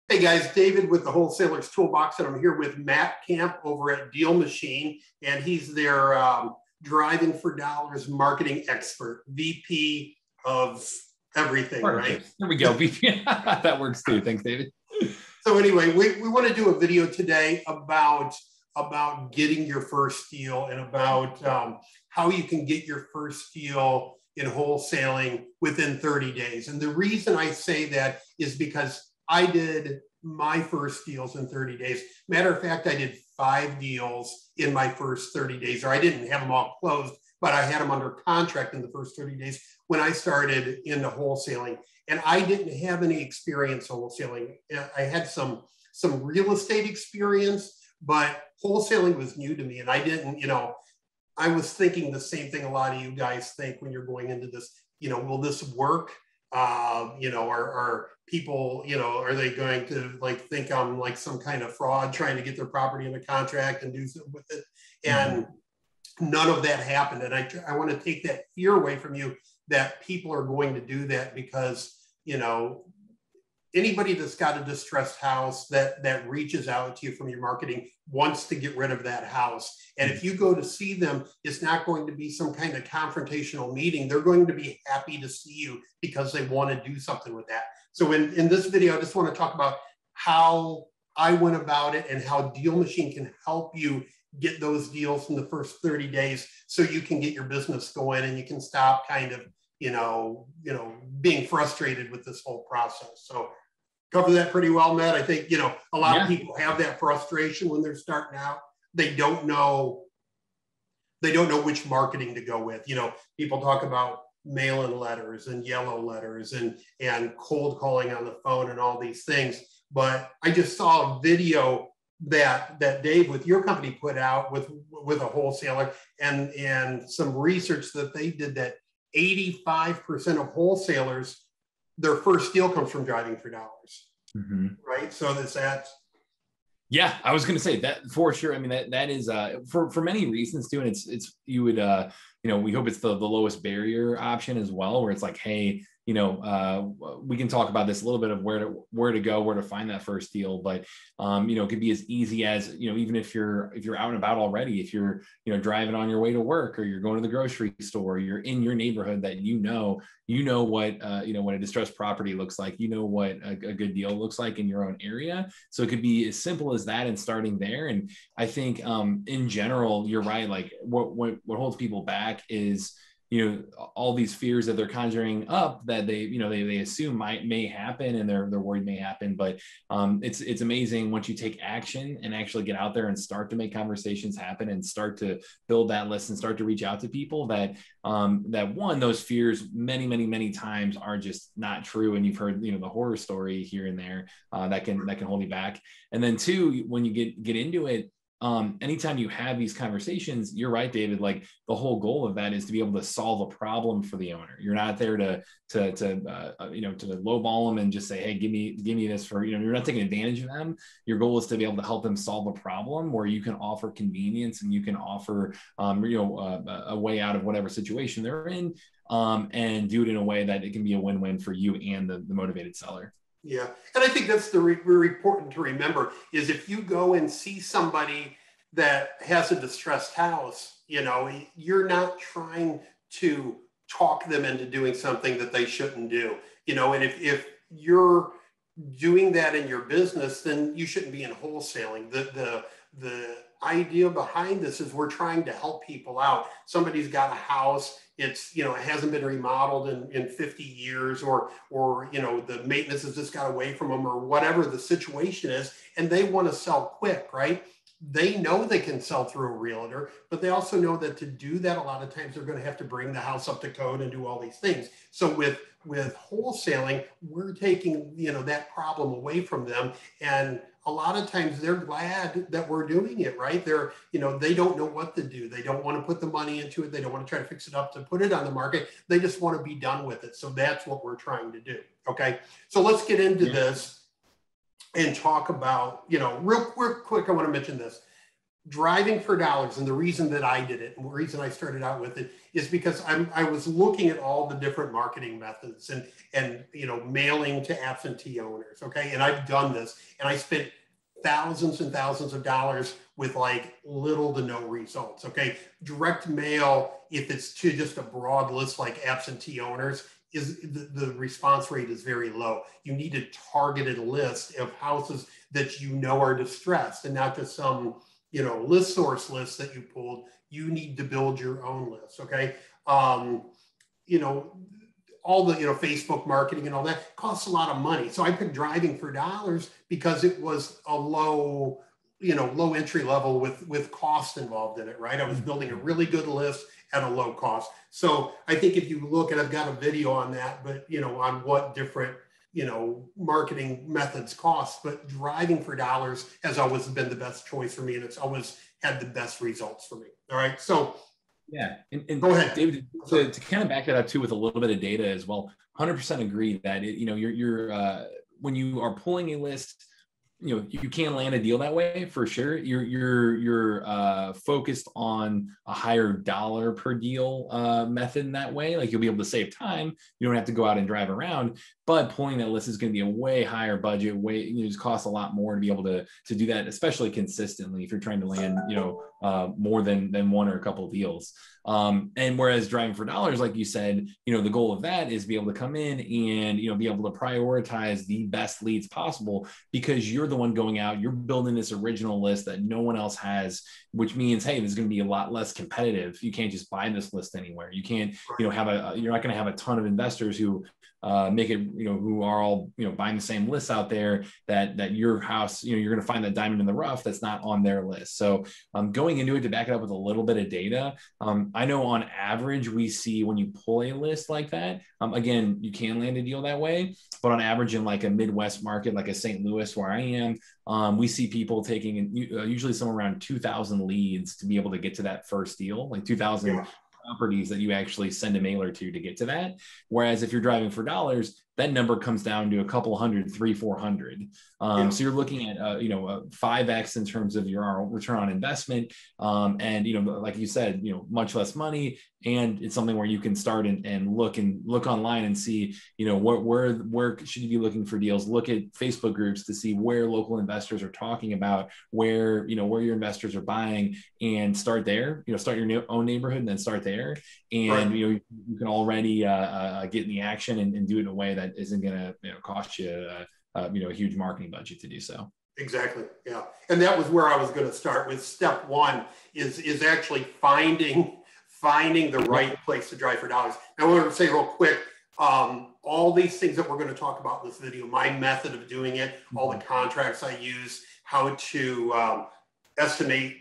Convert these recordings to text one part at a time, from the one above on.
Hey guys, David with the Wholesalers Toolbox, and I'm here with Matt Camp over at DealMachine, and he's their driving for dollars marketing expert, VP of everything, right? There we go, VP. That works too. Thanks, David. So anyway, we want to do a video today about getting your first deal and about how you can get your first deal in wholesaling within 30 days. And the reason I say that is because I did my first deals in 30 days. Matter of fact, I did 5 deals in my first 30 days, or I didn't have them all closed, but I had them under contract in the first 30 days when I started into wholesaling. And I didn't have any experience wholesaling. I had some real estate experience, but wholesaling was new to me. And I didn't, I was thinking the same thing a lot of you guys think when you're going into this, will this work? Are people, are they going to think I'm like some kind of fraud trying to get their property in a contract and do something with it? And none of that happened. And I want to take that fear away from you that people are going to do that because, anybody that's got a distressed house that reaches out to you from your marketing wants to get rid of that house. And if you go to see them, it's not going to be some kind of confrontational meeting. They're going to be happy to see you because they want to do something with that. So in this video, I just want to talk about how I went about it and how DealMachine can help you get those deals in the first 30 days so you can get your business going and you can stop kind of, being frustrated with this whole process. So cover that pretty well, Matt. I think, a lot of people have that frustration when they're starting out. They don't know which marketing to go with. People talk about mail-in letters and yellow letters and cold calling on the phone and all these things. But I just saw a video that Dave with your company put out with a wholesaler and some research that they did that 85% of wholesalers, their first deal comes from driving for dollars. Right? So that. Yeah, I was going to say that for sure. I mean, that is for many reasons too. And it's you would, we hope it's the lowest barrier option as well, where it's like, hey, we can talk about this a little bit of where to go, where to find that first deal. But, it could be as easy as, even if you're out and about already, if you're, driving on your way to work or you're going to the grocery store, you're in your neighborhood that, what a distressed property looks like, what a good deal looks like in your own area. So it could be as simple as that and starting there. And I think in general, you're right. Like what holds people back is, all these fears that they're conjuring up that they assume may happen and they're worried may happen. But it's amazing once you take action and actually get out there and start to make conversations happen and start to build that list and start to reach out to people that those fears many times are just not true. And you've heard, the horror story here and there that can hold you back. And then 2, when you get into it, anytime you have these conversations, you're right, David, like the whole goal of that is to be able to solve a problem for the owner. You're not there to lowball them and just say, hey, give me this for, you're not taking advantage of them. Your goal is to be able to help them solve a problem where you can offer convenience and you can offer, a way out of whatever situation they're in, and do it in a way that it can be a win-win for you and the motivated seller. Yeah. And I think that's very important to remember is if you go and see somebody that has a distressed house, you're not trying to talk them into doing something that they shouldn't do, and if you're doing that in your business, then you shouldn't be in wholesaling. The idea behind this is we're trying to help people out. Somebody's got a house, it's, it hasn't been remodeled in 50 years or, the maintenance has just got away from them or whatever the situation is, and they want to sell quick, right? They know they can sell through a realtor, but they also know that to do that, a lot of times they're going to have to bring the house up to code and do all these things. So with wholesaling, we're taking, that problem away from them. And a lot of times they're glad that we're doing it, right? They're, they don't know what to do. They don't want to put the money into it. They don't want to try to fix it up to put it on the market. They just want to be done with it. So that's what we're trying to do. Okay. So let's get into this and talk about, real quick, I want to mention this. driving for dollars, and the reason that I did it and the reason I started out with it is because I was looking at all the different marketing methods and mailing to absentee owners. Okay. And I've done this, and I spent thousands and thousands of dollars with like little to no results. Okay. Direct mail, if it's to just a broad list like absentee owners, is the response rate is very low. You need a targeted list of houses that are distressed, and not just some list source list that you pulled. You need to build your own list. Okay. All the Facebook marketing and all that costs a lot of money. So I picked driving for dollars because it was a low entry level with cost involved in it, right? I was building a really good list at a low cost. So I think if you look at, I've got a video on that, but on what different marketing methods cost, but driving for dollars has always been the best choice for me, and it's always had the best results for me. All right, so yeah, and go ahead, David, to kind of back that up too with a little bit of data as well. 100% agree that you're when you are pulling a list, you can land a deal that way for sure. You're focused on a higher dollar per deal method in that way. Like, you'll be able to save time. You don't have to go out and drive around, but pulling that list is going to be a way higher budget, just costs a lot more to be able to do that, especially consistently if you're trying to land, more than one or a couple of deals. And whereas driving for dollars, like you said, the goal of that is be able to come in and, be able to prioritize the best leads possible, because you're the one going out, you're building this original list that no one else has, which means, hey, there's going to be a lot less competitive. You can't just buy this list anywhere. You can't, you're not going to have a ton of investors who make it, who are all, buying the same lists out there, that your house, you're going to find that diamond in the rough that's not on their list. So going into it, to back it up with a little bit of data, I know on average, we see when you pull a list like that, again, you can land a deal that way, but on average in like a Midwest market, like a St. Louis where I am, we see people taking usually somewhere around 2,000 leads to be able to get to that first deal, like 2,000 properties that you actually send a mailer to get to that. Whereas if you're driving for dollars, that number comes down to a couple hundred, 300-400. So you're looking at, a 5X in terms of your return on investment. And, like you said, much less money. And it's something where you can start and look online and see, where should you be looking for deals? Look at Facebook groups to see where local investors are talking about, where your investors are buying, and start there, start your own neighborhood and then start there. And, you can already get in the action and do it in a way that isn't going to cost you a huge marketing budget to do so. Exactly. Yeah. And that was where I was going to start with. Step one is actually finding the right place to drive for dollars. I want to say real quick, all these things that we're going to talk about in this video, my method of doing it, all the contracts I use, how to estimate,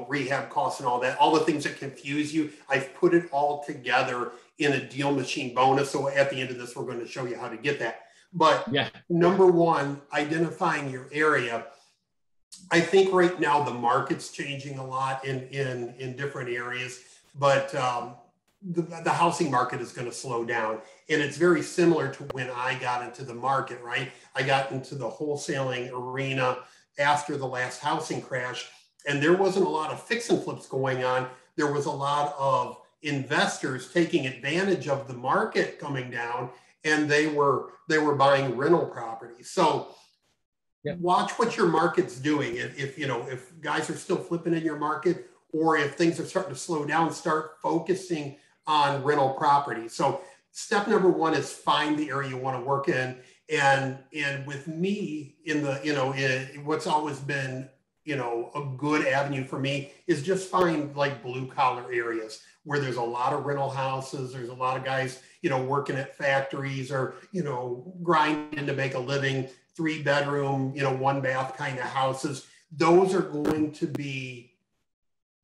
rehab costs and all that, all the things that confuse you, I've put it all together in a DealMachine bonus. So at the end of this, we're going to show you how to get that. But number one, identifying your area. I think right now the market's changing a lot in different areas, but the housing market is going to slow down. And it's very similar to when I got into the market, right? I got into the wholesaling arena after the last housing crash, and there wasn't a lot of fix and flips going on. There was a lot of investors taking advantage of the market coming down, and they were buying rental properties. So watch what your market's doing. If guys are still flipping in your market, or if things are starting to slow down, start focusing on rental property. So step number one is find the area you want to work in. And with me what's always been, a good avenue for me is just find like blue collar areas where there's a lot of rental houses. There's a lot of guys, working at factories or, grinding to make a living, 3-bedroom, 1-bath kind of houses. Those are going to be,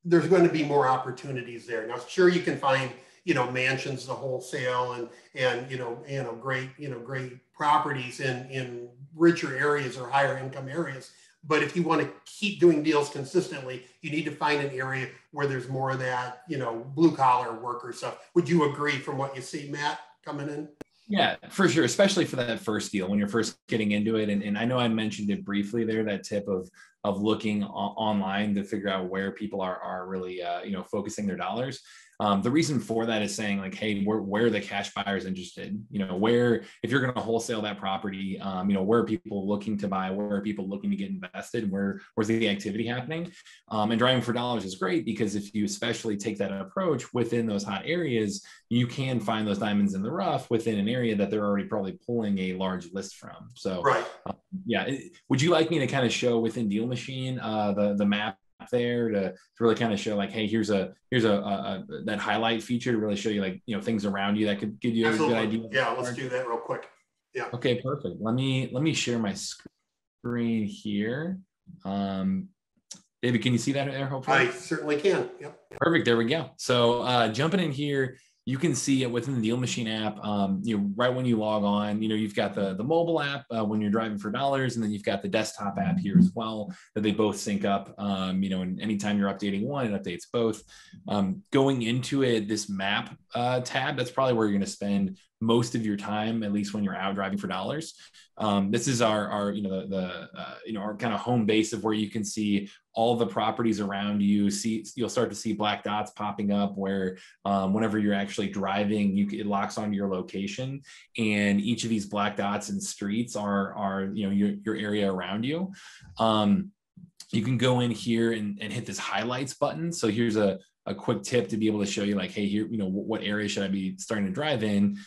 there's going to be more opportunities there. Now, sure, you can find, mansions to wholesale and great properties in richer areas or higher income areas. But if you want to keep doing deals consistently, you need to find an area where there's more of that, blue collar worker stuff. Would you agree from what you see, Matt, coming in? Yeah, for sure. Especially for that first deal when you're first getting into it. And I know I mentioned it briefly there, that tip of looking online to figure out where people are really, focusing their dollars. The reason for that is saying like, hey, where are the cash buyers interested? Where, if you're going to wholesale that property, where are people looking to buy? Where are people looking to get invested? Where's the activity happening? And driving for dollars is great because if you especially take that approach within those hot areas, you can find those diamonds in the rough within an area that they're already probably pulling a large list from. So, right. Would you like me to kind of show within DealMachine the map there to really kind of show like, hey, here's a that highlight feature to really show you like, things around you that could give you Absolutely. a good idea? Yeah, let's do that real quick. Yeah. Okay, perfect. Let me share my screen here. David, can you see that there? Hopefully. I certainly can. Yep. Perfect. There we go. So jumping in here, you can see it within the DealMachine app. Right when you log on, you've got the mobile app when you're driving for dollars, and then you've got the desktop app here as well that they both sync up. And anytime you're updating one, it updates both. Going into it, this map tab, that's probably where you're going to spend most of your time, at least when you're out driving for dollars. This is our our kind of home base of where you can see all the properties around you. You'll start to see black dots popping up where whenever you're actually driving, it locks onto your location, and each of these black dots and streets are your area around you. You can go in here and hit this highlights button. So here's a quick tip to be able to show you like, hey, here, what area should I be starting to drive in?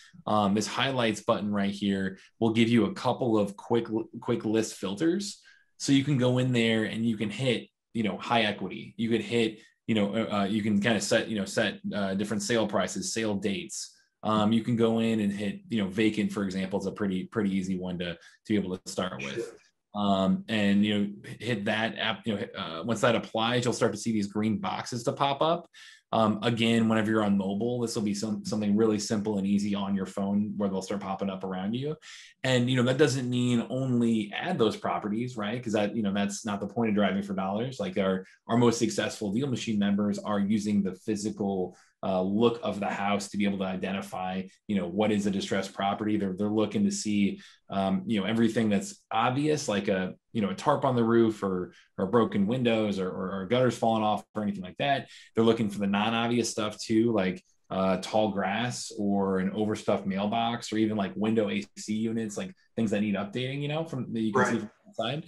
This highlights button right here will give you a couple of quick list filters. So you can go in there and you can hit, high equity. You could hit, you can kind of set different sale prices, sale dates. You can go in and hit, vacant, for example, is a pretty easy one to be able to start with. And hit that app. Once that applies, you'll start to see these green boxes to pop up. Again, whenever you're on mobile, this will be something really simple and easy on your phone where they'll start popping up around you. And that doesn't mean only add those properties, right? Because that's not the point of driving for dollars. Like our most successful DealMachine members are using the physical look of the house to be able to identify, what is a distressed property. They're looking to see, everything that's obvious, like a tarp on the roof or broken windows or gutters falling off or anything like that. They're looking for the non-obvious stuff too, like tall grass or an overstuffed mailbox or even like window AC units, like things that need updating, from that you can see from outside.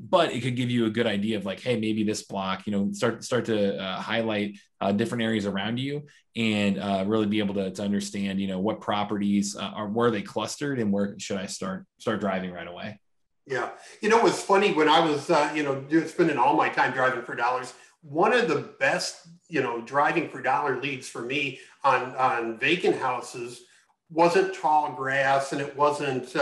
But it could give you a good idea of like, hey, maybe this block, start to highlight different areas around you and really be able to understand, what properties where are they clustered and where should I start driving right away. Yeah. It was funny when I was, spending all my time driving for dollars. One of the best, driving for dollar leads for me on vacant houses wasn't tall grass and it wasn't,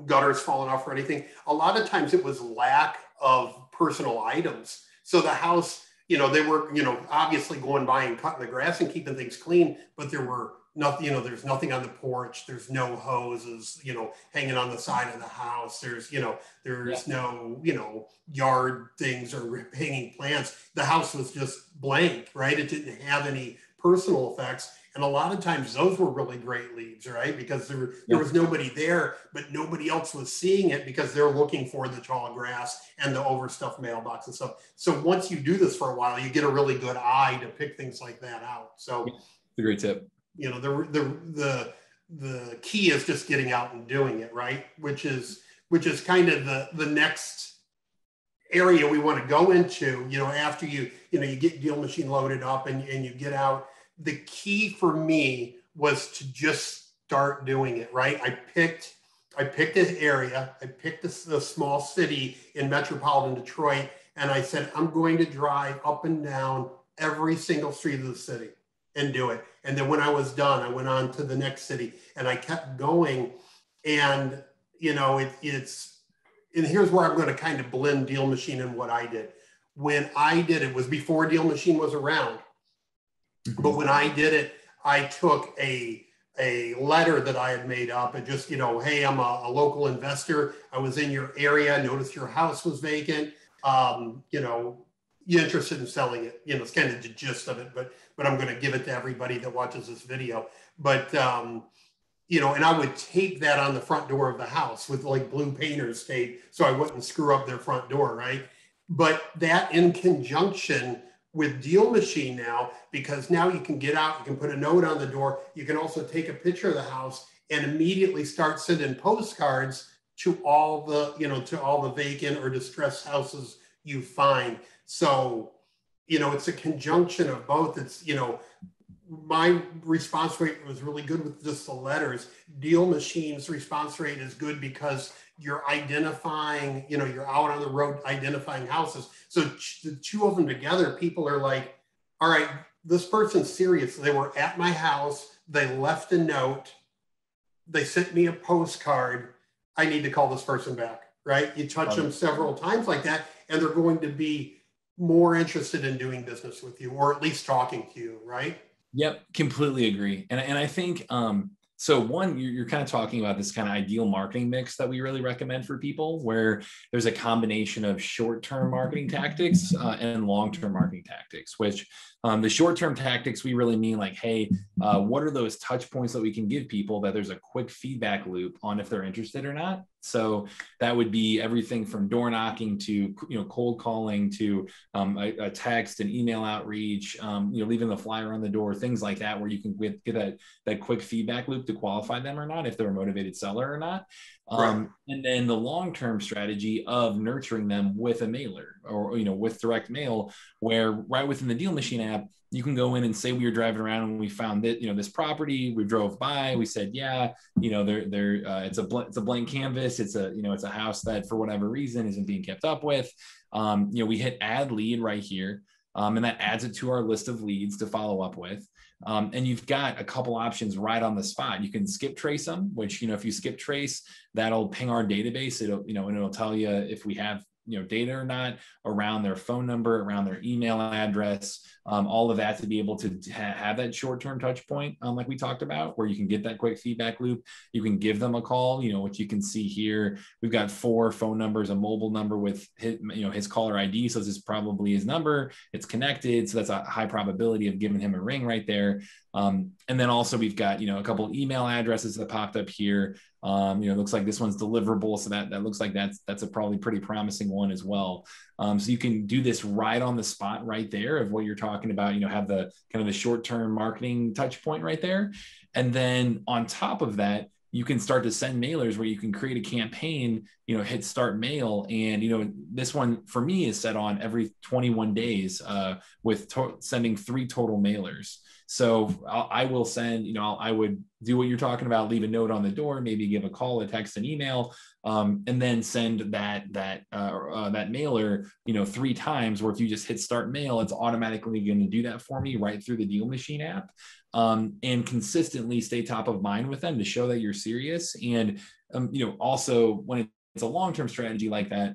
gutters falling off or anything. A lot of times it was lack of personal items. So the house, they were, obviously going by and cutting the grass and keeping things clean, but there were nothing, there's nothing on the porch. There's no hoses, hanging on the side of the house. There's no, yard things or hanging plants. The house was just blank, right? It didn't have any personal effects. And a lot of times those were really great leads, right? Because there was nobody there, but nobody else was seeing it because they're looking for the tall grass and the overstuffed mailbox and stuff. So once you do this for a while, you get a really good eye to pick things like that out. So it's a great tip. The key is just getting out and doing it, right? Which is kind of the next area we want to go into, after you get DealMachine loaded up and you get out. The key for me was to just start doing it, right? I picked an area, I picked a small city in metropolitan Detroit, and I said, I'm going to drive up and down every single street of the city and do it. And then when I was done, I went on to the next city and I kept going. And, and here's where I'm going to kind of blend DealMachine and what I did. When I did it was before DealMachine was around. But when I did it, I took a letter that I had made up and just, hey, I'm a local investor. I was in your area. Noticed your house was vacant. You interested in selling it? It's kind of the gist of it, but I'm going to give it to everybody that watches this video. But and I would tape that on the front door of the house with like blue painter's tape so I wouldn't screw up their front door, right? But that in conjunction with DealMachine now, because now you can get out, you can put a note on the door, you can also take a picture of the house and immediately start sending postcards to all the, to all the vacant or distressed houses you find. So, it's a conjunction of both. It's, my response rate was really good with just the letters. DealMachine's response rate is good because you're identifying, you're out on the road identifying houses. So the two of them together, people are like, all right, this person's serious. They were at my house. They left a note. They sent me a postcard. I need to call this person back, right? You touch them several times like that, and they're going to be more interested in doing business with you, or at least talking to you, right? Yep, completely agree. And I think, so one, you're kind of talking about this kind of ideal marketing mix that we really recommend for people, where there's a combination of short-term marketing tactics and long-term marketing tactics, which the short-term tactics, we really mean like, hey, what are those touch points that we can give people that there's a quick feedback loop on if they're interested or not? So that would be everything from door knocking to, cold calling to a text and email outreach, leaving the flyer on the door, things like that, where you can get that quick feedback loop to qualify them or not, if they're a motivated seller or not. Right. And then the long-term strategy of nurturing them with a mailer or, with direct mail, where right within the DealMachine app, you can go in and say we were driving around and we found that, this property, we drove by, we said, yeah, it's a blank canvas. It's a house that for whatever reason isn't being kept up with. We hit add lead right here. And that adds it to our list of leads to follow up with. And you've got a couple options right on the spot. You can skip trace them, which, if you skip trace, that'll ping our database. And it'll tell you if we have, data or not around their phone number, around their email address, all of that to be able to have that short-term touch point, like we talked about, where you can get that quick feedback loop. You can give them a call, which you can see here. We've got 4 phone numbers, a mobile number with his caller ID. So this is probably his number. It's connected. So that's a high probability of giving him a ring right there. And then also we've got, a couple email addresses that popped up here. It looks like this one's deliverable. So that looks like that's a probably pretty promising one as well. So you can do this right on the spot right there of what you're talking about, have the kind of the short-term marketing touch point right there. And then on top of that, you can start to send mailers where you can create a campaign, hit start mail. And, this one for me is set on every 21 days with sending 3 total mailers. So I will send, I would do what you're talking about, leave a note on the door, maybe give a call, a text, an email, and then send that mailer, 3 times, where if you just hit start mail, it's automatically going to do that for me right through the DealMachine app, and consistently stay top of mind with them to show that you're serious. And, also when it's a long-term strategy like that,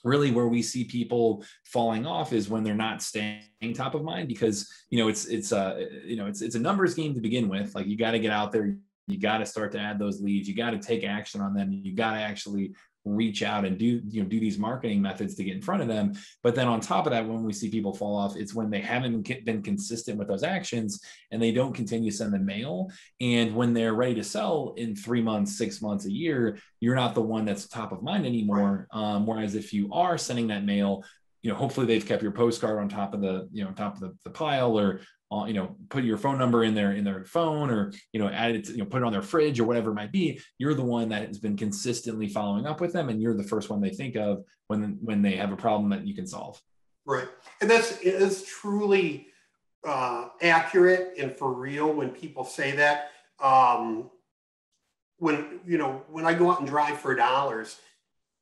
really where we see people falling off is when they're not staying top of mind, because it's a numbers game to begin with. Like, you got to get out there, you got to start to add those leads, you got to take action on them, you got to actually reach out and do these marketing methods to get in front of them. But then on top of that, when we see people fall off, it's when they haven't been consistent with those actions and they don't continue to send the mail. And when they're ready to sell in 3 months, 6 months, a year, you're not the one that's top of mind anymore. Whereas if you are sending that mail, hopefully they've kept your postcard on top of the pile, or put your phone number in their phone, or add it, put it on their fridge or whatever it might be. You're the one that has been consistently following up with them, and you're the first one they think of when they have a problem that you can solve. Right, and it is truly accurate and for real when people say that. When I go out and drive for dollars,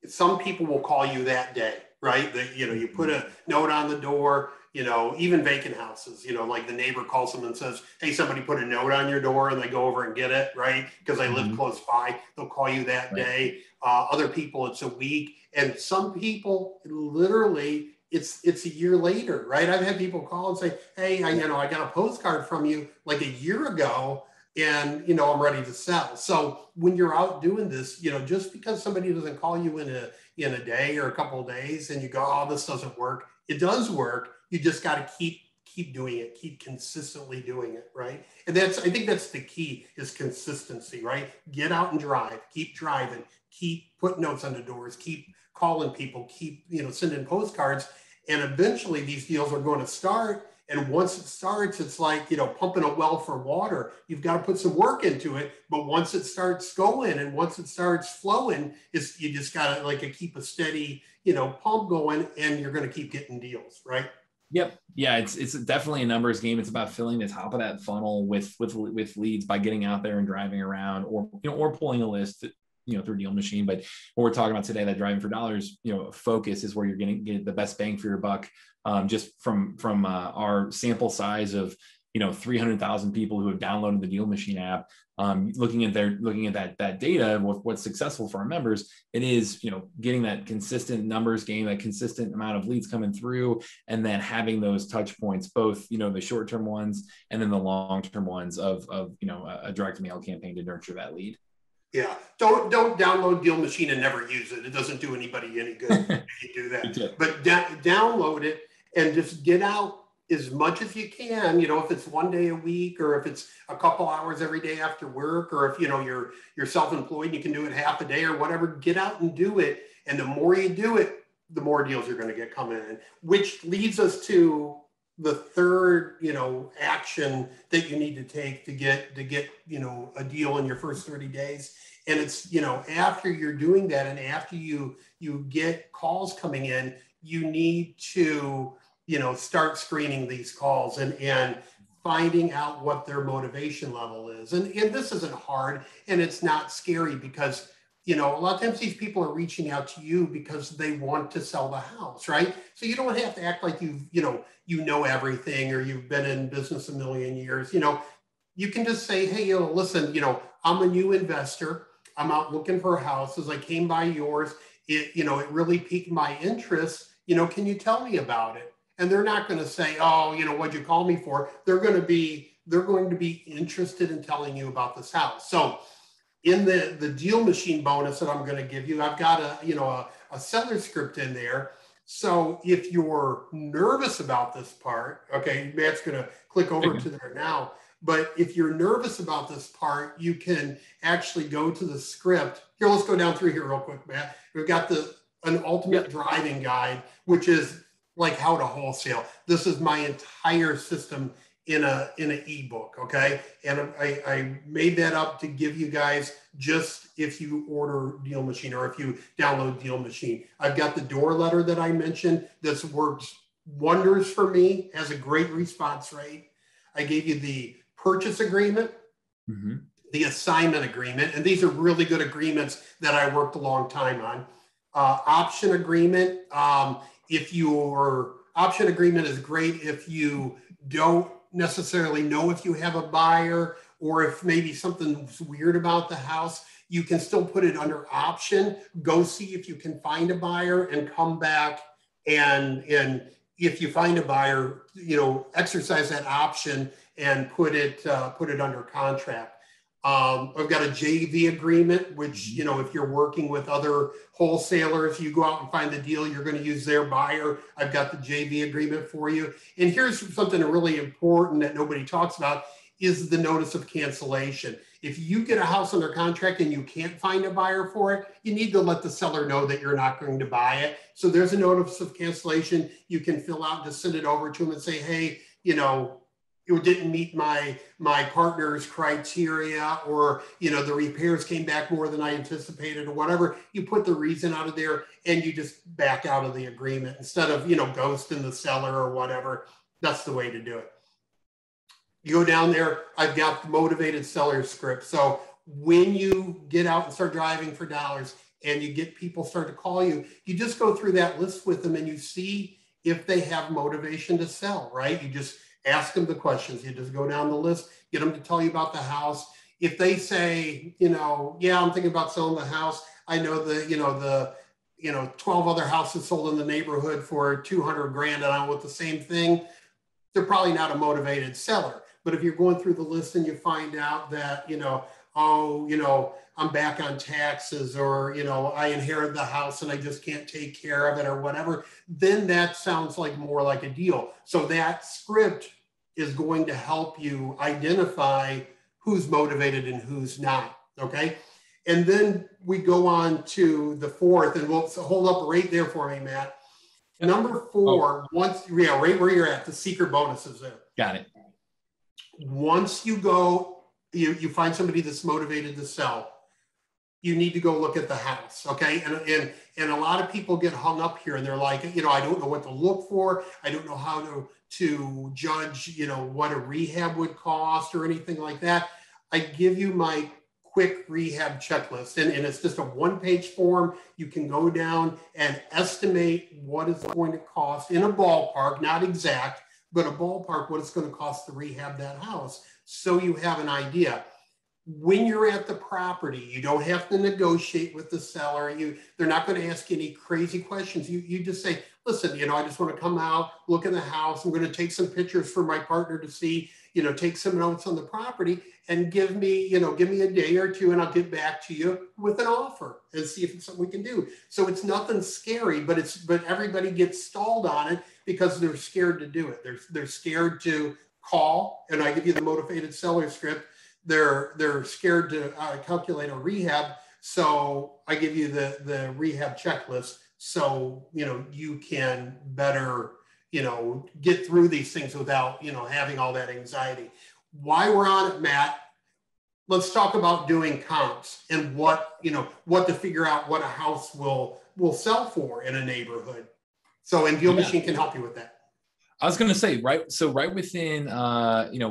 some people will call you that day, right? That you put a note on the door. Even vacant houses, like the neighbor calls them and says, hey, somebody put a note on your door, and they go over and get it, right? Because they live close by. They'll call you that day. Other people, it's a week. And some people, literally, it's a year later, right? I've had people call and say, hey, I got a postcard from you like a year ago, and, I'm ready to sell. So when you're out doing this, just because somebody doesn't call you in a day or a couple of days and you go, oh, this doesn't work. It does work. You just got to keep doing it, keep consistently doing it, right? And I think that's the key, is consistency, right? Get out and drive, keep driving, keep putting notes on the doors, keep calling people, keep, sending postcards. And eventually these deals are going to start. And once it starts, it's like, pumping a well for water. You've got to put some work into it. But once it starts going and once it starts flowing, you just got to keep a steady, pump going, and you're going to keep getting deals, right? Yep. Yeah, it's definitely a numbers game. It's about filling the top of that funnel with leads by getting out there and driving around, or pulling a list, through DealMachine. But what we're talking about today, that driving for dollars, focus is where you're going to get the best bang for your buck. Just from our sample size of 300,000 people who have downloaded the DealMachine app, looking at that data, what's successful for our members, it is getting that consistent numbers game, that consistent amount of leads coming through, and then having those touch points, both the short-term ones and then the long-term ones of a direct mail campaign to nurture that lead. Yeah, don't download DealMachine and never use it. It doesn't do anybody any good if you do that. But download it and just get out as much as you can. If it's one day a week, or if it's a couple hours every day after work, or if you're self-employed and you can do it half a day or whatever, get out and do it. And the more you do it, the more deals you're going to get coming in. Which leads us to the third, action that you need to take to get a deal in your first 30 days. And it's, after you're doing that, and after you get calls coming in, you need to, start screening these calls and finding out what their motivation level is. And this isn't hard, and it's not scary, because a lot of times these people are reaching out to you because they want to sell the house, right? So you don't have to act like you know everything, or you've been in business a million years. You can just say, hey, listen, I'm a new investor. I'm out looking for houses. I came by yours. It really piqued my interest. Can you tell me about it? And they're not going to say, oh, what'd you call me for? They're going to be interested in telling you about this house. So in the DealMachine bonus that I'm going to give you, I've got a seller script in there. So if you're nervous about this part, okay, Matt's going to click over to there now. But if you're nervous about this part, you can actually go to the script. Here, let's go down through here real quick, Matt. We've got an ultimate driving guide, which is like how to wholesale. This is my entire system in an ebook, okay? And I made that up to give you guys just if you order DealMachine or if you download DealMachine. I've got the door letter that I mentioned. This works wonders for me, has a great response rate. I gave you the purchase agreement, the assignment agreement, and these are really good agreements that I worked a long time on. Option agreement, if your option agreement is great if you don't necessarily know if you have a buyer, or if maybe something's weird about the house, you can still put it under option. Go see if you can find a buyer and come back, and if you find a buyer, exercise that option and put it under contract. I've got a JV agreement, which, if you're working with other wholesalers, you go out and find the deal, you're going to use their buyer. I've got the JV agreement for you. And here's something really important that nobody talks about, is the notice of cancellation. If you get a house under contract and you can't find a buyer for it, you need to let the seller know that you're not going to buy it. So there's a notice of cancellation you can fill out, just send it over to them and say, hey, it didn't meet my partner's criteria, or the repairs came back more than I anticipated, or whatever. You put the reason out of there and you just back out of the agreement instead of ghosting the seller or whatever. That's the way to do it. You go down there, I've got the motivated seller script. So when you get out and start driving for dollars and you get people start to call you, you just go through that list with them and you see if they have motivation to sell, right? You just ask them the questions. You just go down the list, get them to tell you about the house. If they say, yeah, I'm thinking about selling the house. I know the 12 other houses sold in the neighborhood for 200 grand and I want the same thing. They're probably not a motivated seller. But if you're going through the list and you find out that, oh, I'm back on taxes, or, I inherited the house and I just can't take care of it or whatever, then that sounds like more like a deal. So that script is going to help you identify who's motivated and who's not. Okay. And then we go on to the fourth, and we'll hold up right there for me, Matt. Yep. Number four, right where you're at, the secret bonuses there. Got it. Once you go, you find somebody that's motivated to sell, you need to go look at the house, okay? And a lot of people get hung up here, and they're like, I don't know what to look for. I don't know how to judge, what a rehab would cost or anything like that. I give you my quick rehab checklist, and it's just a one-page form. You can go down and estimate what it's going to cost in a ballpark, not exact, but a ballpark, what it's going to cost to rehab that house, so you have an idea. When you're at the property, you don't have to negotiate with the seller. They're not going to ask any crazy questions. You just say, listen, I just want to come out, look at the house. I'm going to take some pictures for my partner to see, take some notes on the property, and give me a day or two, and I'll get back to you with an offer and see if it's something we can do. So it's nothing scary, but everybody gets stalled on it because they're scared to do it. They're scared to call, and I give you the motivated seller script. They're scared to calculate a rehab, so I give you the rehab checklist, so you can better get through these things without having all that anxiety. While we're on it, Matt, let's talk about doing comps and what to figure out what a house will sell for in a neighborhood. So, and DealMachine can help you with that. I was going to say, right. So right within,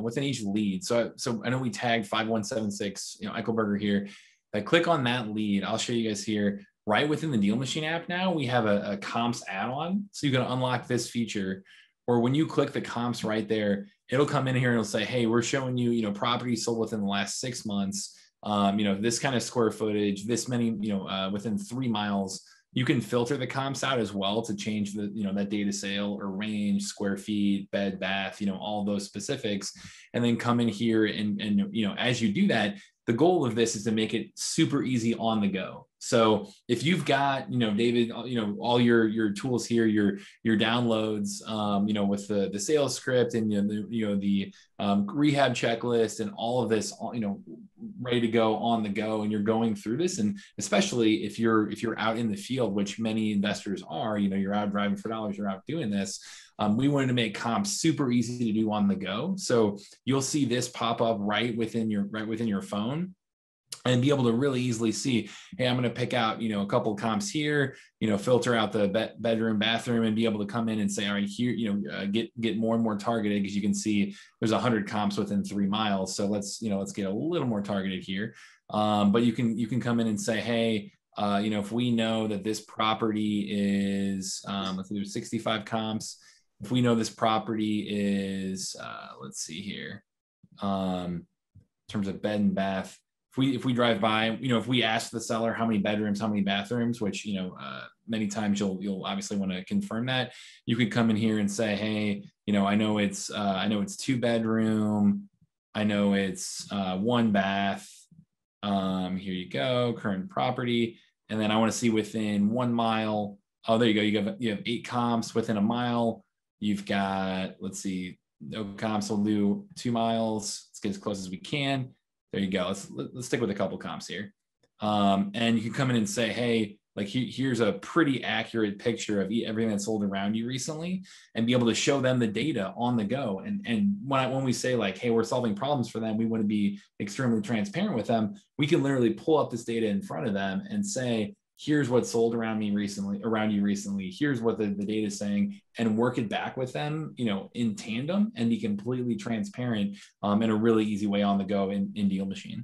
within each lead. So I know we tagged 5176, Eichelberger here. If I click on that lead, I'll show you guys here, right within the DealMachine app. Now we have a comps add-on. So you can unlock this feature, or when you click the comps right there, it'll come in here and it'll say, hey, we're showing you, property sold within the last 6 months, this kind of square footage, this many, within 3 miles. You can filter the comps out as well to change the, that date of sale or range, square feet, bed, bath, all those specifics, and then come in here and as you do that, the goal of this is to make it super easy on the go. So if you've got, David, all your tools here, your downloads, with the sales script and the rehab checklist and all of this, ready to go on the go, and you're going through this, and especially if you're out in the field, which many investors are, you're out driving for dollars, you're out doing this. We wanted to make comps super easy to do on the go. So you'll see this pop up right within your phone, and be able to really easily see, hey, I'm going to pick out, a couple of comps here, filter out the bedroom, bathroom, and be able to come in and say, all right, here, get more and more targeted, because you can see there's 100 comps within 3 miles. So let's get a little more targeted here. But you can come in and say, hey, if we know that this property is, let's see, there's 65 comps. If we know this property is, let's see here, in terms of bed and bath, if we drive by, if we ask the seller how many bedrooms, how many bathrooms, which, many times you'll obviously want to confirm that, you could come in here and say, hey, I know it's 2 bedroom. I know it's 1 bath. Here you go, current property. And then I want to see within 1 mile. Oh, there you go. You have 8 comps within a mile. You've got, let's see, no comps. We'll do 2 miles. Let's get as close as we can. There you go. Let's stick with a couple comps here. And you can come in and say, hey, like here's a pretty accurate picture of everything that's sold around you recently, and be able to show them the data on the go. And when we say like, hey, we're solving problems for them, we want to be extremely transparent with them. We can literally pull up this data in front of them and say, here's what sold around you recently. Here's what the data is saying, and work it back with them, in tandem, and be completely transparent in a really easy way on the go in DealMachine.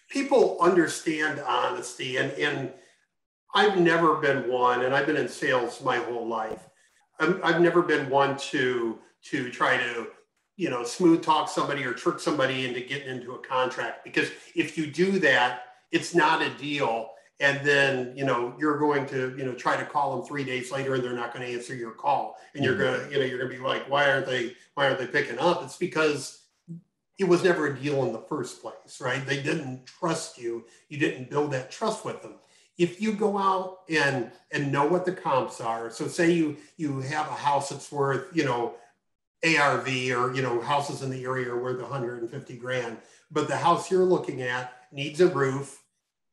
People understand honesty, and I've never been one, and I've been in sales my whole life. I've never been one to try to, smooth talk somebody or trick somebody into getting into a contract, because if you do that, it's not a deal. And then, you're going to, try to call them 3 days later, and they're not going to answer your call. And you're going to be like, why aren't they picking up? It's because, it was never a deal in the first place, right? They didn't trust you. You didn't build that trust with them. If you go out and know what the comps are, so say you have a house that's worth, ARV, or, houses in the area are worth 150 grand, but the house you're looking at needs a roof,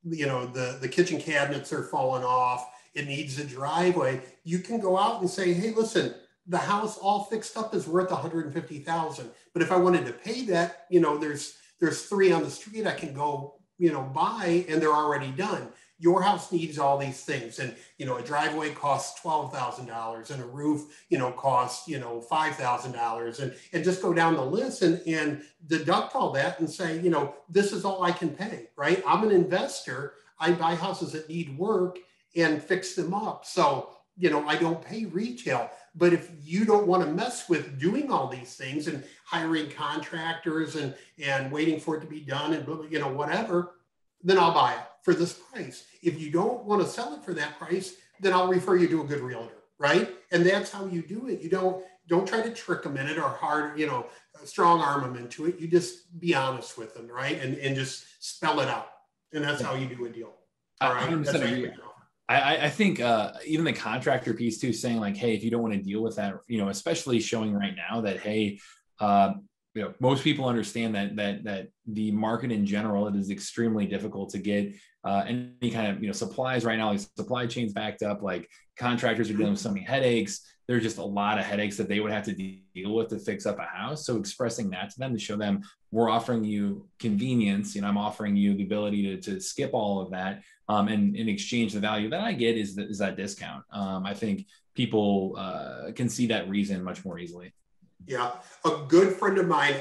the kitchen cabinets are falling off, it needs a driveway. You can go out and say, hey, listen, the house all fixed up is worth 150,000. But if I wanted to pay that, there's 3 on the street I can go, buy, and they're already done. Your house needs all these things. And, a driveway costs $12,000 and a roof, costs, $5,000, and just go down the list and deduct all that and say, this is all I can pay, right? I'm an investor. I buy houses that need work and fix them up. So, I don't pay retail. But if you don't want to mess with doing all these things and hiring contractors and waiting for it to be done and, whatever, then I'll buy it for this price. If you don't want to sell it for that price, then I'll refer you to a good realtor, right? And that's how you do it. You don't try to trick them in it or strong arm them into it. You just be honest with them, right? And just spell it out. And that's how you do a deal. All right. I think even the contractor piece too, saying like, hey, if you don't want to deal with that, especially showing right now that, hey, most people understand that the market in general, it is extremely difficult to get any kind of, supplies right now. Like supply chains backed up, like contractors are dealing with so many headaches. There's just a lot of headaches that they would have to deal with to fix up a house. So expressing that to them, to show them we're offering you convenience, I'm offering you the ability to skip all of that. And in exchange, the value that I get is that discount. I think people can see that reason much more easily. Yeah. A good friend of mine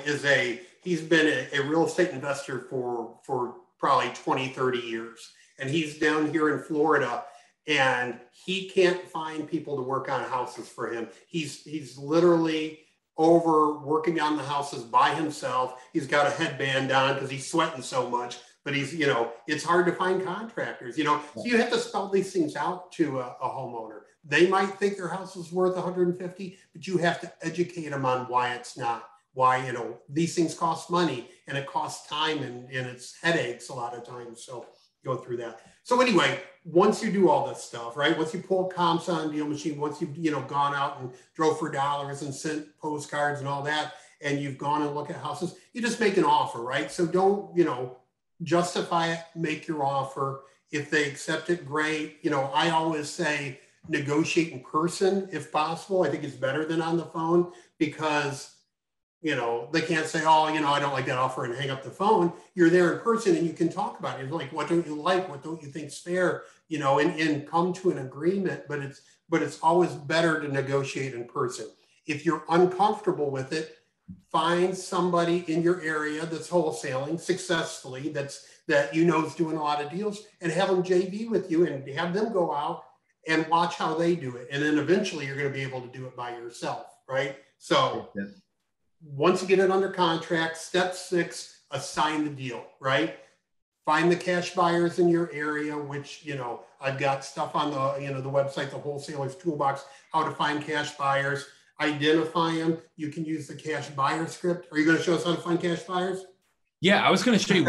he's been a real estate investor for probably 20, 30 years. And he's down here in Florida, and he can't find people to work on houses for him. He's literally over working on the houses by himself. He's got a headband on because he's sweating so much, but he's, it's hard to find contractors, so you have to spell these things out to a homeowner. They might think their house is worth 150, but you have to educate them on why it's not, why, these things cost money and it costs time and it's headaches a lot of times. So go through that. So anyway, once you do all this stuff, right? Once you pull comps on DealMachine, once you've gone out and drove for dollars and sent postcards and all that, and you've gone and looked at houses, you just make an offer, right? So don't, justify it, make your offer. If they accept it, great. I always say negotiate in person if possible. I think it's better than on the phone because, they can't say, oh, I don't like that offer and hang up the phone. You're there in person and you can talk about it. It's like, what don't you like? What don't you think's fair? And come to an agreement, but it's always better to negotiate in person. If you're uncomfortable with it, find somebody in your area that's wholesaling successfully, that is doing a lot of deals, and have them JV with you and have them go out and watch how they do it. And then eventually you're going to be able to do it by yourself, right? So once you get it under contract, step 6, assign the deal, right? Find the cash buyers in your area, which, I've got stuff on the, the website, the Wholesaler's Toolbox, how to find cash buyers, identify them. You can use the cash buyer script. Are you going to show us how to find cash buyers? Yeah, I was going to show you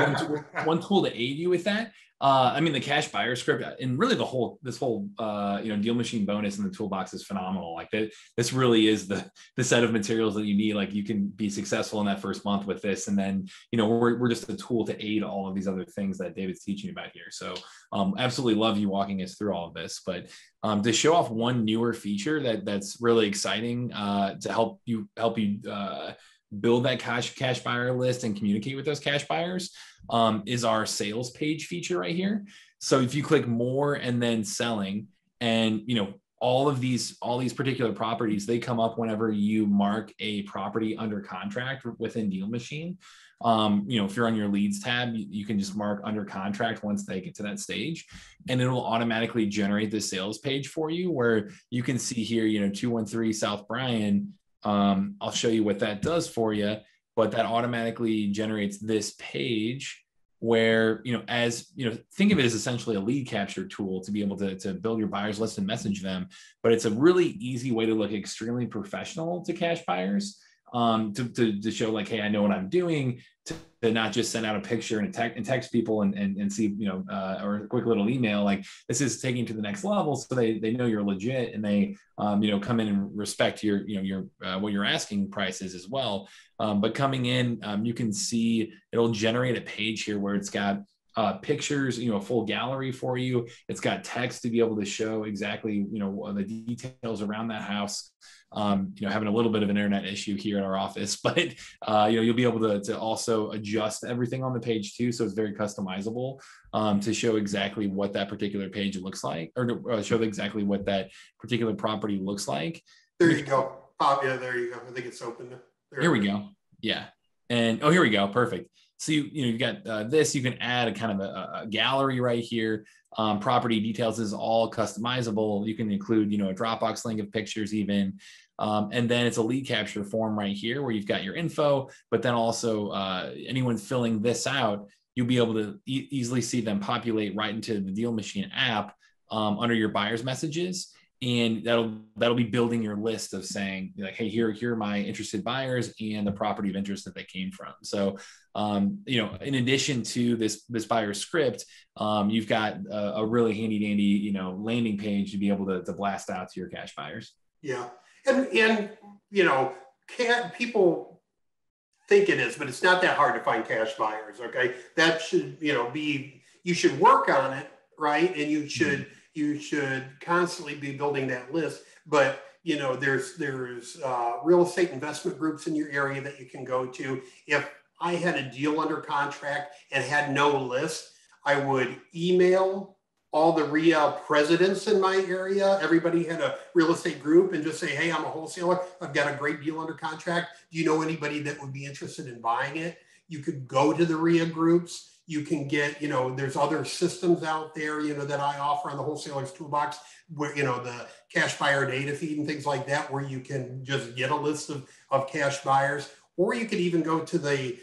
one tool to aid you with that. The cash buyer script and really this whole DealMachine bonus in the toolbox is phenomenal. Like this really is the set of materials that you need. Like you can be successful in that first month with this, and then we're just a tool to aid all of these other things that David's teaching about here. So absolutely love you walking us through all of this. But to show off one newer feature that's really exciting to help you build that cash buyer list and communicate with those cash buyers is our sales page feature right here. So if you click more and then selling, and all these particular properties, they come up whenever you mark a property under contract within DealMachine. If you're on your leads tab, you can just mark under contract once they get to that stage, and it will automatically generate the sales page for you, where you can see here, 213 South Bryan. I'll show you what that does for you, but that automatically generates this page where, think of it as essentially a lead capture tool to be able to build your buyers list and message them. But it's a really easy way to look extremely professional to cash buyers. to show like, hey, I know what I'm doing, to not just send out a picture and text people and see, or a quick little email. Like, this is taking to the next level, so they know you're legit, and they come in and respect your what your asking price is as well. But coming in, you can see it'll generate a page here where it's got pictures, a full gallery for you. It's got text to be able to show exactly, the details around that house. Having a little bit of an internet issue here in our office, but you'll be able to also adjust everything on the page too. So it's very customizable to show exactly what that particular page looks like, or to show exactly what that particular property looks like. There you go. Yeah, there you go. I think it's open. Here we go. Yeah. And here we go. Perfect. So you've got this. You can add a kind of a gallery right here. Property details is all customizable. You can include a Dropbox link of pictures even. And then it's a lead capture form right here where you've got your info, but then also anyone filling this out, you'll be able to easily see them populate right into the DealMachine app under your buyer's messages. And that'll be building your list of saying like, hey, here are my interested buyers and the property of interest that they came from. So, in addition to this buyer script, you've got a really handy dandy, landing page to be able to blast out to your cash buyers. Yeah. And people think it is, but it's not that hard to find cash buyers. Okay. That should, you should work on it. Right. And you should constantly be building that list. But, there's real estate investment groups in your area that you can go to. If I had a deal under contract and had no list, I would email all the RIA presidents in my area. Everybody had a real estate group, and just say, hey, I'm a wholesaler. I've got a great deal under contract. Do you know anybody that would be interested in buying it? You could go to the RIA groups. You can get, there's other systems out there, that I offer on the Wholesalers Toolbox, where, the cash buyer data feed and things like that, where you can just get a list of cash buyers. Or you could even go to the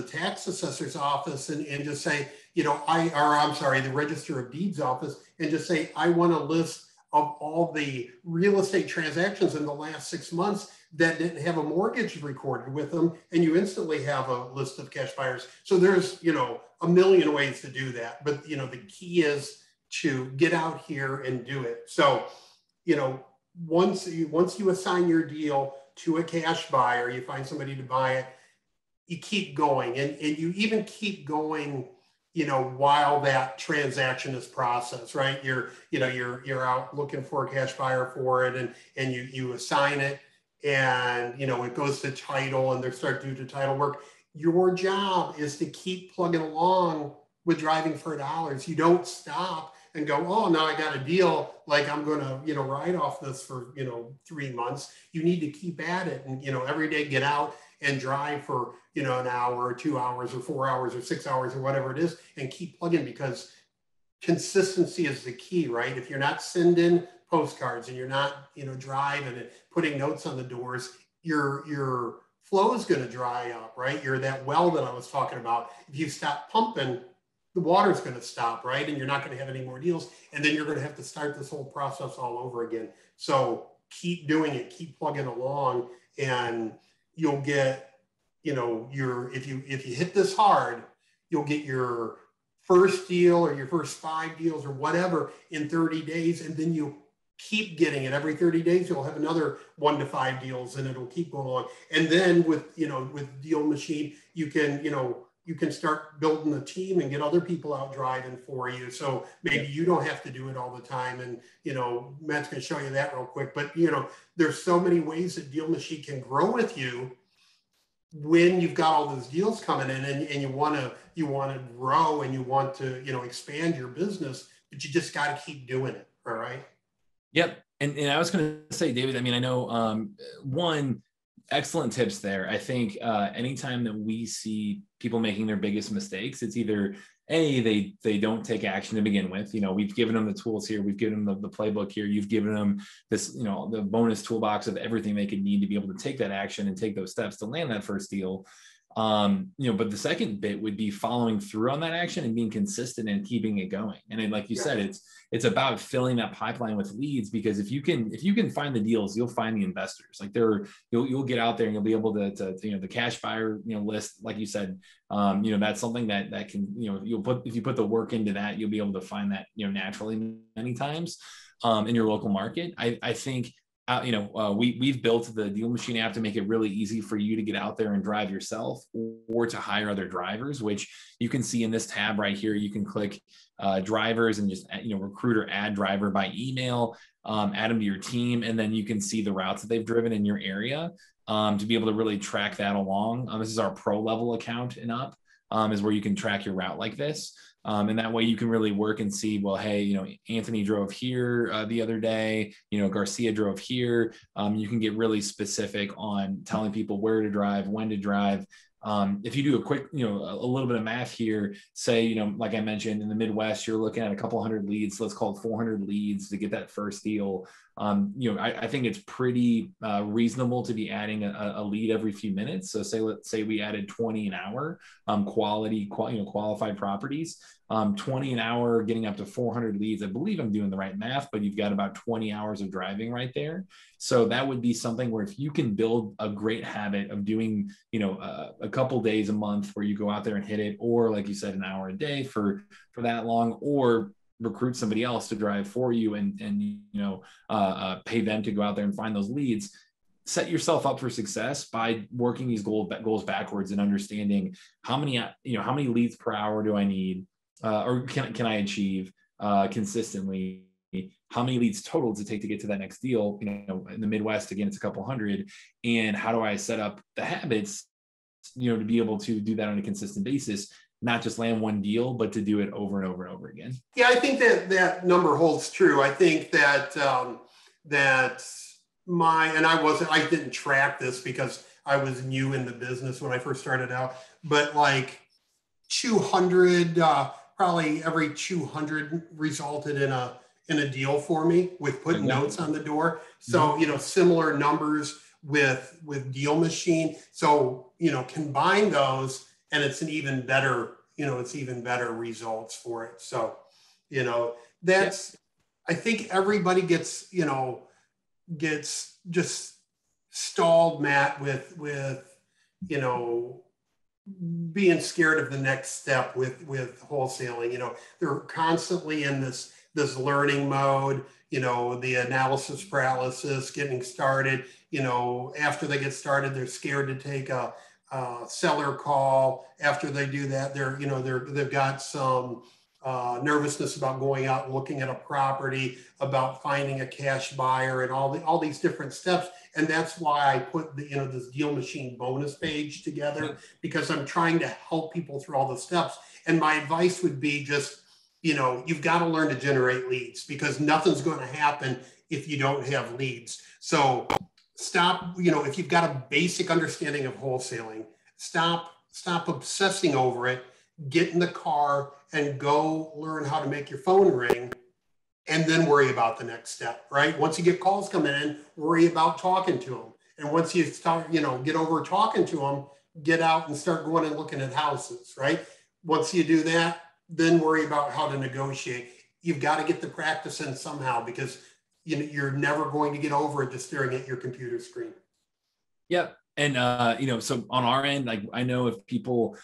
tax assessor's office and just say, the Register of Deeds office, and just say, I want a list of all the real estate transactions in the last 6 months that didn't have a mortgage recorded with them. And you instantly have a list of cash buyers. So there's, a million ways to do that. But, the key is to get out here and do it. So, once you assign your deal to a cash buyer, you find somebody to buy it, you keep going, and you even keep going, while that transaction is processed, right? You're out looking for a cash buyer for it, and you assign it, and, it goes to title, and they start to do title work. Your job is to keep plugging along with Driving for Dollars. You don't stop and go, oh, now I got a deal, like I'm going to, ride off this for, 3 months. You need to keep at it, and, every day get out and drive for, an hour or 2 hours or 4 hours or 6 hours or whatever it is, and keep plugging, because consistency is the key, right? If you're not sending postcards and you're not, driving and putting notes on the doors, your flow is going to dry up, right? You're that well that I was talking about. If you stop pumping, the water's going to stop, right? And you're not going to have any more deals. And then you're going to have to start this whole process all over again. So keep doing it, keep plugging along, and you'll get, if you hit this hard, you'll get your first deal or your first 5 deals or whatever in 30 days. And then you keep getting it every 30 days. You'll have another 1 to 5 deals, and it'll keep going along. And then with DealMachine, you can start building a team and get other people out driving for you. So maybe you don't have to do it all the time. And, Matt's going to show you that real quick. But, there's so many ways that DealMachine can grow with you when you've got all those deals coming in, and you want to grow, and you want to, expand your business, but you just got to keep doing it. All right. Yep. And I was going to say, David, I know one, excellent tips there. I think anytime that we see people making their biggest mistakes, it's either they don't take action to begin with. We've given them the tools here. We've given them the playbook here. You've given them this, the bonus toolbox of everything they could need to be able to take that action and take those steps to land that first deal. But the second bit would be following through on that action and being consistent and keeping it going. And then, like you said, it's about filling that pipeline with leads, because if you can find the deals, you'll find the investors. Like you'll get out there and you'll be able to the cash buyer, list, like you said, that's something that can, if you put the work into that, you'll be able to find that, naturally many times, in your local market. I think, we've built the DealMachine app to make it really easy for you to get out there and drive yourself, or to hire other drivers, which you can see in this tab right here. You can click drivers and just, recruit or add driver by email, add them to your team. And then you can see the routes that they've driven in your area, to be able to really track that along. This is our pro level account and up, is where you can track your route like this. And that way you can really work and see, well, hey, Anthony drove here the other day, Garcia drove here. You can get really specific on telling people where to drive, when to drive. If you do a quick, a little bit of math here, say, like I mentioned, in the Midwest, you're looking at a couple hundred leads. Let's call it 400 leads to get that first deal. I think it's pretty reasonable to be adding a lead every few minutes. So let's say we added 20 an hour, qualified properties, 20 an hour, getting up to 400 leads. I believe I'm doing the right math, but you've got about 20 hours of driving right there. So that would be something where if you can build a great habit of doing, a couple days a month where you go out there and hit it, or like you said, an hour a day for that long, or recruit somebody else to drive for you and pay them to go out there and find those leads. Set yourself up for success by working these goals backwards and understanding how many leads per hour do I need, or can I achieve consistently? How many leads total does it take to get to that next deal? In the Midwest, again, it's a couple hundred. And how do I set up the habits, to be able to do that on a consistent basis? Not just land one deal, but to do it over and over and over again. Yeah, I think that number holds true. I think that I didn't track this because I was new in the business when I first started out, but like 200, probably every 200 resulted in a deal for me with putting notes on the door. So, similar numbers with DealMachine. So, combine those, and it's an even better, results for it. So, I think everybody gets just stalled, Matt, with being scared of the next step with wholesaling. They're constantly in this learning mode, the analysis paralysis, getting started. After they get started, they're scared to take a seller call. After they do that, they've got some nervousness about going out and looking at a property, about finding a cash buyer, and all these different steps. And that's why I put this DealMachine bonus page together, because I'm trying to help people through all the steps. And my advice would be just, you've got to learn to generate leads, because nothing's going to happen if you don't have leads. So stop, if you've got a basic understanding of wholesaling, stop obsessing over it. Get in the car and go learn how to make your phone ring, and then worry about the next step, right? Once you get calls coming in, worry about talking to them. And once you start, get over talking to them, get out and start going and looking at houses, right? Once you do that, then worry about how to negotiate. You've got to get the practice in somehow, because you're never going to get over it just staring at your computer screen. Yep. And, so on our end, like, I know if people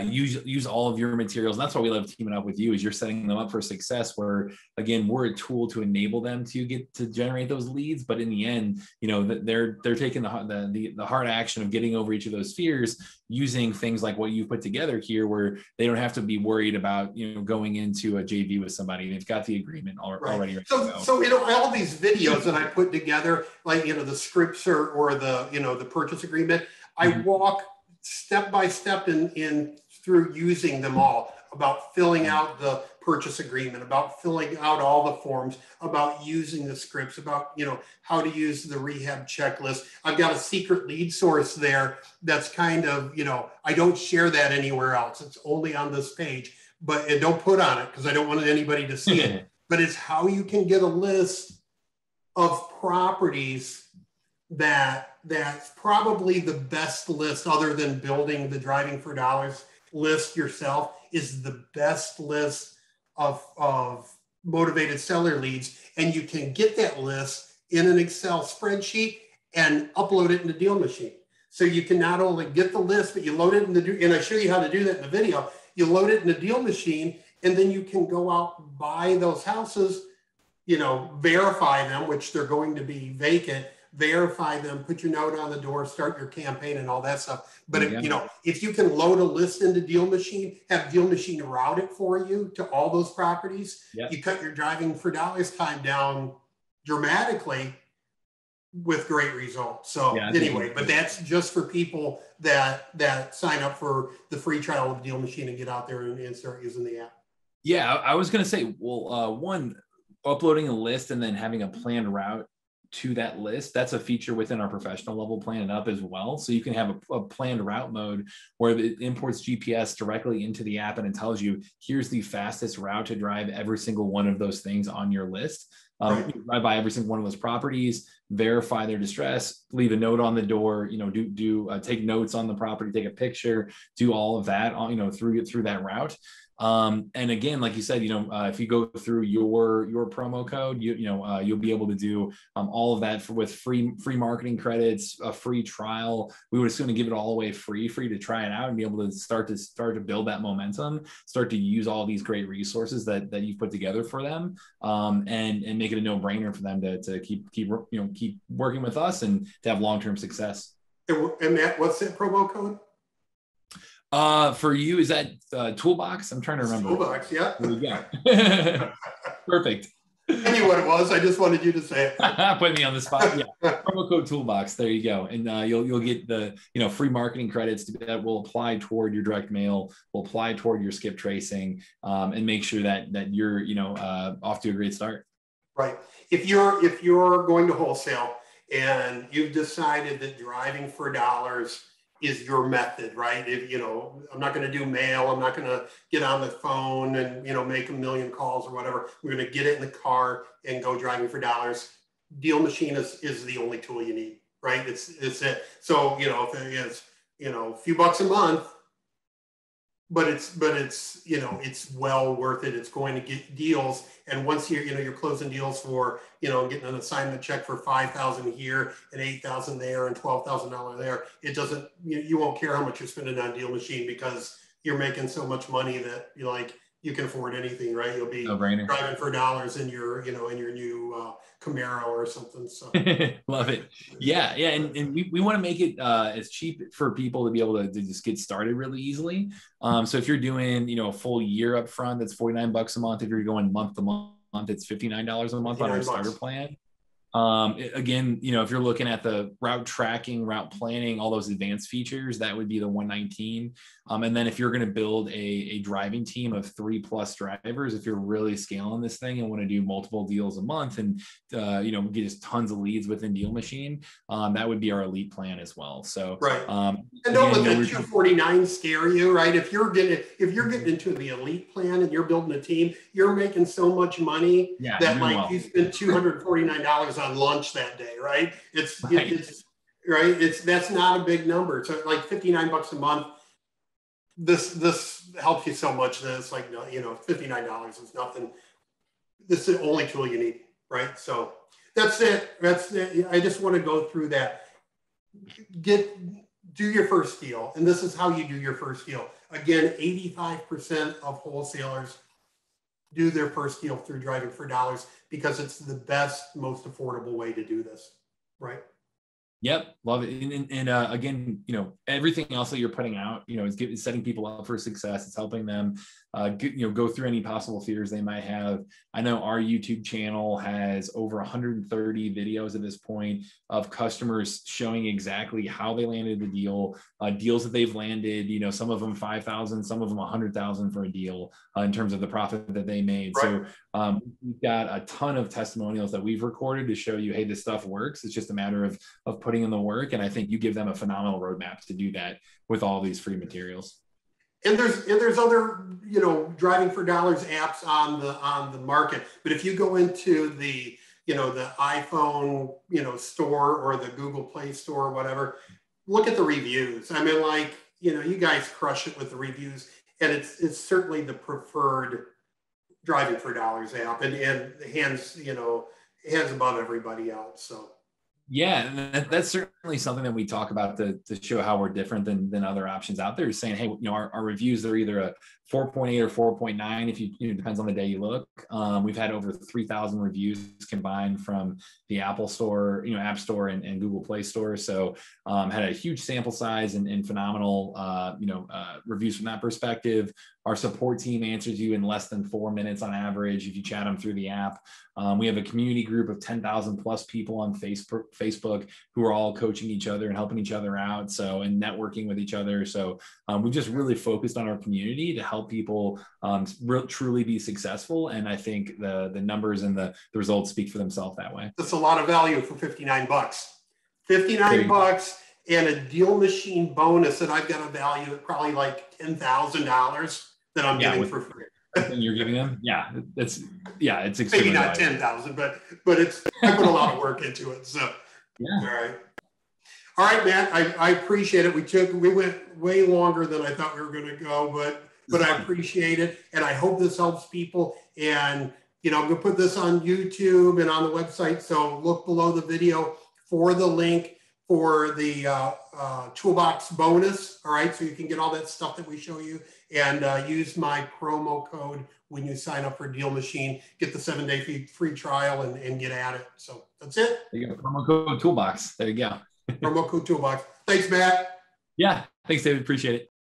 use all of your materials, and that's why we love teaming up with you, is you're setting them up for success, where, again, we're a tool to enable them to get to generate those leads. But in the end, they're taking the hard action of getting over each of those fears, using things like what you put together here, where they don't have to be worried about, going into a JV with somebody. They've got the agreement already. Right. So all these videos that I put together, like, the scripts or the purchase agreement, I walk step by step in through using them all, about filling out the purchase agreement, about filling out all the forms, about using the scripts, about, how to use the rehab checklist. I've got a secret lead source there that's kind of, I don't share that anywhere else. It's only on this page, but don't put on it because I don't want anybody to see it. But it's how you can get a list of properties that that's probably the best list, other than building the Driving for Dollars list yourself, is the best list of motivated seller leads. And you can get that list in an Excel spreadsheet and upload it into DealMachine. So you can not only get the list, but you load it in and I show you how to do that in the video. You load it in the DealMachine, and then you can go out, buy those houses, verify them, which they're going to be vacant, verify them, put your note on the door, start your campaign and all that stuff. But if you can load a list into DealMachine, have DealMachine route it for you to all those properties, you cut your Driving for Dollars time down dramatically with great results. So anyway, but that's just for people that sign up for the free trial of DealMachine and get out there and start using the app. Yeah, I was going to say, well, one, uploading a list and then having a planned route to that list, that's a feature within our professional level Plan It Up as well. So you can have a planned route mode where it imports GPS directly into the app and it tells you, here's the fastest route to drive every single one of those things on your list. You drive by every single one of those properties, verify their distress, leave a note on the door, take notes on the property, take a picture, do all of that, through that route. And again, like you said, if you go through your promo code, you'll be able to do all of that with free marketing credits, a free trial. We would assume to give it all away free to try it out and be able to start to build that momentum, start to use all these great resources that you've put together for them, and make it a no-brainer for them to keep working with us and to have long-term success. And Matt, what's that promo code? For you, is that Toolbox? I'm trying to remember. Toolbox, yeah. There we go. Perfect. I knew what it was. I just wanted you to say it. Put me on the spot. Yeah. Promo code Toolbox. There you go. And you'll get the free marketing credits that will apply toward your direct mail, will apply toward your skip tracing, and make sure that you're off to a great start. Right. If you're going to wholesale and you've decided that Driving for Dollars is your method, right? I'm not going to do mail. I'm not going to get on the phone and, make a million calls or whatever. We're going to get it in the car and go Driving for Dollars. DealMachine is the only tool you need, right? It's it. So, if it is, a few bucks a month, but it's well worth it. It's going to get deals. And once you're closing deals for, getting an assignment check for $5,000 here and $8,000 there and $12,000 there, it doesn't, you won't care how much you're spending on DealMachine because you're making so much money that you can afford anything, right? You'll be Driving for Dollars in your new Camaro or something. So love it. Yeah. And we want to make it as cheap for people to be able to just get started really easily. So if you're doing, a full year up front, that's $49 a month. If you're going month to month, it's $59 a month on our starter plan. Again, if you're looking at the route tracking, route planning, all those advanced features, that would be the $119. And then if you're going to build a driving team of 3+ drivers, if you're really scaling this thing and want to do multiple deals a month and, get just tons of leads within DealMachine, that would be our elite plan as well. So, right. And don't let the $249 scare you, right? If you're getting into the elite plan and you're building a team, you're making so much money that you spend $249 on lunch that day, right? It's right. That's not a big number. So like $59 a month. This helps you so much that it's like, $59 is nothing. This is the only tool you need, right? So that's it. I just want to go through that. Do your first deal. And this is how you do your first deal. Again, 85% of wholesalers do their first deal through Driving for Dollars because it's the best, most affordable way to do this, right? Yep, love it. And again, everything else that you're putting out, is setting people up for success. It's helping them, go through any possible fears they might have. I know our YouTube channel has over 130 videos at this point of customers showing exactly how they landed the deal, deals that they've landed. Some of them 5,000, some of them 100,000 for a deal in terms of the profit that they made. Right. So we've got a ton of testimonials that we've recorded to show you, hey, this stuff works. It's just a matter of putting in the work. And I think you give them a phenomenal roadmap to do that with all these free materials. And there's other, Driving for Dollars apps on the market. But if you go into the the iPhone, store or the Google Play Store or whatever, look at the reviews. I mean, like, you guys crush it with the reviews, and it's certainly the preferred driving for dollars app, and hands, hands above everybody else. So. Yeah, and that's certainly something that we talk about to show how we're different than other options out there. Is saying, hey, our reviews, they're either a 4.8 or 4.9. If you depends on the day you look. We've had over 3,000 reviews combined from the Apple Store, App Store and Google Play Store. So had a huge sample size and phenomenal, reviews from that perspective. Our support team answers you in less than 4 minutes on average if you chat them through the app. We have a community group of 10,000 plus people on Facebook who are all coaching each other and helping each other out. So, and networking with each other. So we just really focused on our community to help people truly be successful. And I think the numbers and the results speak for themselves that way. That's a lot of value for $59. $59 and a DealMachine bonus that I've got a value at probably like $10,000 that I'm giving for free. And you're giving them, it's maybe not 10,000, but it's, I put a lot of work into it. So all right, Matt, I appreciate it. We went way longer than I thought we were going to go, but I appreciate it, and I hope this helps people. And I'm going to put this on YouTube and on the website, so look below the video for the link for the toolbox bonus. All right, so you can get all that stuff that we show you, and use my promo code when you sign up for DealMachine. Get the 7-day free trial and get at it. So that's it. There you go. Promo code toolbox. There you go. Promo code toolbox. Thanks, Matt. Yeah. Thanks, David. Appreciate it.